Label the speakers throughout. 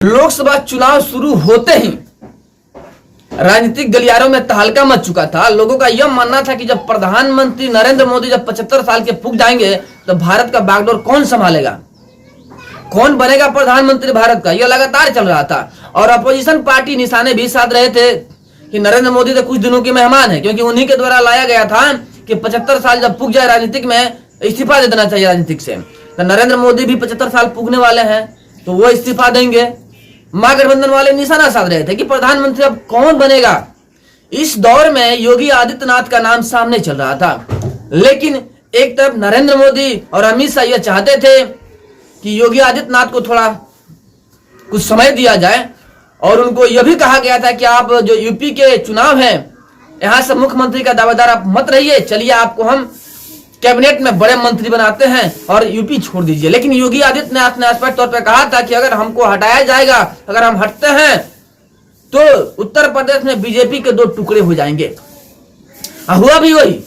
Speaker 1: लोकसभा चुनाव शुरू होते ही राजनीतिक गलियारों में तहलका मच चुका था। लोगों का यह मानना था कि जब प्रधानमंत्री नरेंद्र मोदी जब 75 साल के पुग जाएंगे तो भारत का बागडोर कौन संभालेगा, कौन बनेगा प्रधानमंत्री भारत का, यह लगातार चल रहा था। और अपोजिशन पार्टी निशाने भी साध रहे थे कि नरेंद्र मोदी तो कुछ दिनों के मेहमान है, क्योंकि उन्हीं के द्वारा लाया गया था कि 75 साल जब पुग जाए राजनीतिक में इस्तीफा दे देना चाहिए राजनीतिक से। तो नरेंद्र मोदी भी 75 साल पुगने वाले हैं तो वो इस्तीफा देंगे। महागठबंधन वाले निशाना साध रहे थे कि प्रधानमंत्री अब कौन बनेगा। इस दौर में योगी आदित्यनाथ का नाम सामने चल रहा था, लेकिन एक तरफ नरेंद्र मोदी और अमित शाह यह चाहते थे कि योगी आदित्यनाथ को थोड़ा कुछ समय दिया जाए, और उनको यह भी कहा गया था कि आप जो यूपी के चुनाव हैं यहां से मुख्यमंत्री का दावेदार आप मत रहिए, चलिए आपको हम कैबिनेट में बड़े मंत्री बनाते हैं और यूपी छोड़ दीजिए। लेकिन योगी आदित्यनाथ ने स्पष्ट तौर पर कहा था कि अगर हमको हटाया जाएगा, अगर हम हटते हैं तो उत्तर प्रदेश में बीजेपी के दो टुकड़े हो जाएंगे। हुआ भी वही।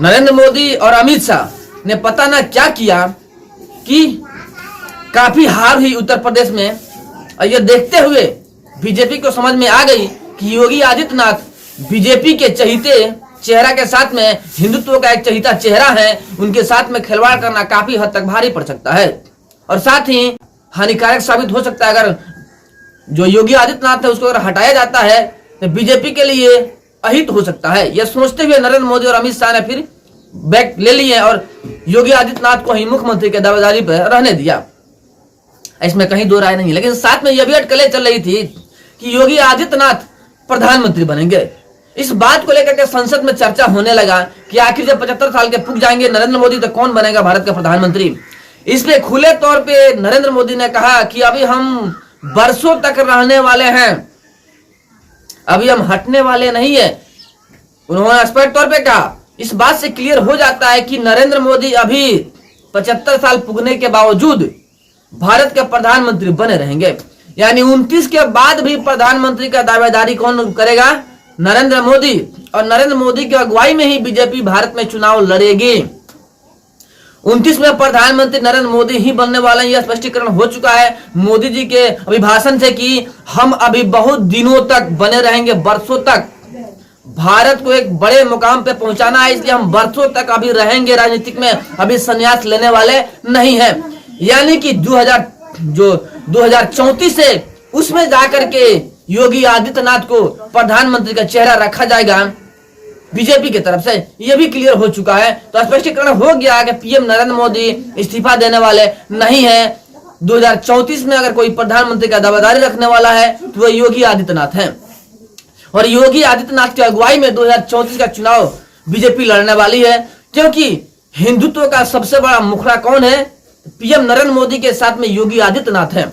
Speaker 1: नरेंद्र मोदी और अमित शाह ने पता ना क्या किया कि काफी हार हुई उत्तर प्रदेश में, और यह देखते हुए बीजेपी को समझ में आ गई कि योगी आदित्यनाथ बीजेपी के चहीते चेहरा के साथ में हिंदुत्व का एक चहीता चेहरा है, उनके साथ में खिलवाड़ करना काफी हद तक भारी पड़ सकता है और साथ ही हानिकारक साबित हो सकता है। अगर जो योगी आदित्यनाथ है उसको अगर हटाया जाता है तो बीजेपी के लिए अहित हो सकता है। यह सोचते हुए नरेंद्र मोदी और अमित शाह ने फिर बैक ले लिए और योगी आदित्यनाथ को ही मुख्यमंत्री के दावेदारी पर रहने दिया। इसमें कहीं दो राय नहीं, लेकिन साथ में यह भी अटकलें चल रही थी कि योगी आदित्यनाथ प्रधानमंत्री बनेंगे। इस बात को लेकर के संसद में चर्चा होने लगा कि आखिर जब 75 साल के पुग जाएंगे नरेंद्र मोदी तो कौन बनेगा भारत का प्रधानमंत्री। इस पे खुले तौर पे नरेंद्र मोदी ने कहा कि अभी हम बरसों तक रहने वाले हैं, अभी हम हटने वाले नहीं है। उन्होंने स्पष्ट तौर पे कहा। इस बात से क्लियर हो जाता है कि नरेंद्र मोदी अभी 75 साल पुगने के बावजूद भारत के प्रधानमंत्री बने रहेंगे। यानी 29 के बाद भी प्रधानमंत्री का दावेदारी कौन करेगा? नरेंद्र मोदी। और नरेंद्र मोदी की अगुवाई में ही बीजेपी भारत में चुनाव लड़ेगी। 29 में प्रधानमंत्री नरेंद्र मोदी ही बनने वाले हैं, यह स्पष्टीकरण हो चुका है मोदी जी के अभिभाषण से कि हम अभी बहुत दिनों तक बने रहेंगे, बरसों तक। भारत को एक बड़े मुकाम पे पहुंचाना है, इसलिए हम बरसों तक अभी रहेंगे राजनीतिक में, अभी संन्यास लेने वाले नहीं है। यानी कि 2034 से उसमें जाकर के योगी आदित्यनाथ को प्रधानमंत्री का चेहरा रखा जाएगा बीजेपी की तरफ से, यह भी क्लियर हो चुका है। तो स्पष्टीकरण हो गया कि पीएम नरेंद्र मोदी इस्तीफा देने वाले नहीं है। 2034 में अगर कोई प्रधानमंत्री का दावेदारी रखने वाला है तो वह योगी आदित्यनाथ है, और योगी आदित्यनाथ की अगुवाई में 2034 का चुनाव बीजेपी लड़ने वाली है। क्योंकि हिंदुत्व का सबसे बड़ा मुखड़ा कौन है? पीएम नरेंद्र मोदी के साथ में योगी आदित्यनाथ है,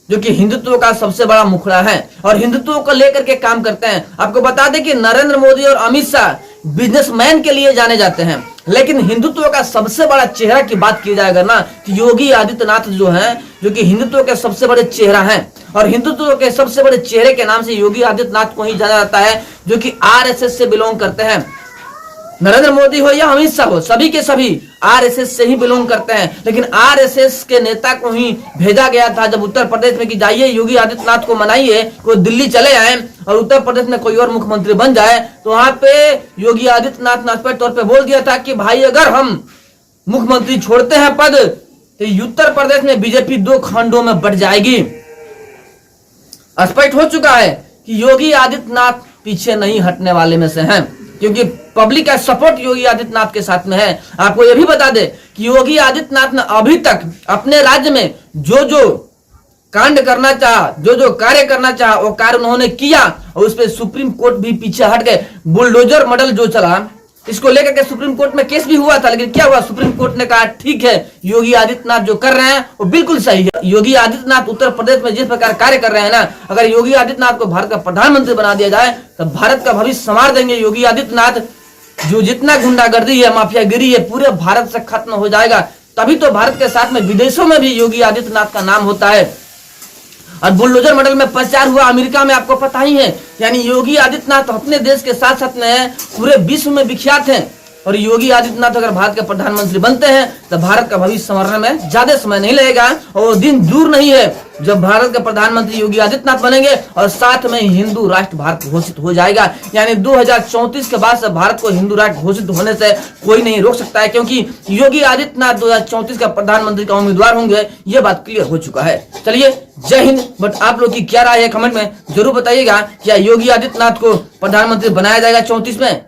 Speaker 1: जो कि हिंदुत्व का सबसे बड़ा मुखड़ा है और हिंदुत्व को लेकर के काम करते हैं। आपको बता दें कि नरेंद्र मोदी और अमित शाह बिजनेसमैन के लिए जाने जाते हैं, लेकिन हिंदुत्व का सबसे बड़ा चेहरा की बात की जाएगा ना, तो योगी आदित्यनाथ जो हैं, जो कि हिंदुत्व के सबसे बड़े चेहरा हैं, और हिंदुत्व के सबसे बड़े चेहरे के नाम से योगी आदित्यनाथ को ही जाना जाता है, जो कि आरएसएस से बिलोंग करते हैं। नरेंद्र मोदी हो या अमित शाह हो, सभी के सभी आरएसएस से ही बिलोंग करते हैं। लेकिन आरएसएस के नेता को ही भेजा गया था जब उत्तर प्रदेश में कि जाइए योगी आदित्यनाथ को मनाइए, कोई दिल्ली चले आए और उत्तर प्रदेश में कोई और मुख्यमंत्री बन जाए। तो वहां पे योगी आदित्यनाथ ने स्पष्ट तौर पर बोल दिया था कि भाई अगर हम मुख्यमंत्री छोड़ते हैं पद तो उत्तर प्रदेश में बीजेपी दो खंडों में बट जाएगी। स्पष्ट हो चुका है कि योगी आदित्यनाथ पीछे नहीं हटने वाले में से हैं, क्योंकि पब्लिक का सपोर्ट योगी आदित्यनाथ के साथ में है। आपको यह भी बता दे कि योगी आदित्यनाथ ने अभी तक अपने राज्य में जो जो कांड करना चाहा, जो जो कार्य करना चाहा, वो कार्य उन्होंने किया, और उस पर सुप्रीम कोर्ट भी पीछे हट गए। बुलडोजर मॉडल जो चला, इसको लेकर के सुप्रीम कोर्ट में केस भी हुआ था, लेकिन क्या हुआ? सुप्रीम कोर्ट ने कहा ठीक है, योगी आदित्यनाथ जो कर रहे हैं वो बिल्कुल सही है। योगी आदित्यनाथ उत्तर प्रदेश में जिस प्रकार कार्य कर रहे हैं ना, अगर योगी आदित्यनाथ को भारत का प्रधानमंत्री बना दिया जाए तो भारत का भविष्य संवार देंगे योगी आदित्यनाथ। जो जितना गुंडागर्दी है, माफियागिरी है, पूरे भारत से खत्म हो जाएगा। तभी तो भारत के साथ में विदेशों में भी योगी आदित्यनाथ का नाम होता है। और बुलडोजर मॉडल में प्रचार हुआ अमेरिका में, आपको पता ही है। यानी योगी आदित्यनाथ अपने देश के साथ साथ में पूरे विश्व में विख्यात हैं। और योगी आदित्यनाथ अगर भारत के प्रधानमंत्री बनते हैं तो भारत का भविष्य संवरने में ज्यादा समय नहीं लगेगा और वो दिन दूर नहीं है जब भारत के प्रधानमंत्री योगी आदित्यनाथ बनेंगे और साथ में हिंदू राष्ट्र भारत घोषित हो जाएगा। यानी 2034 के बाद से भारत को हिंदू राष्ट्र घोषित होने से कोई नहीं रोक सकता है, क्योंकि योगी आदित्यनाथ 2034 का प्रधानमंत्री का उम्मीदवार होंगे, ये बात क्लियर हो चुका है। चलिए, जय हिंद। बट आप लोग की क्या राय है कमेंट में जरूर बताइएगा। क्या योगी आदित्यनाथ को प्रधानमंत्री बनाया जाएगा 34 में?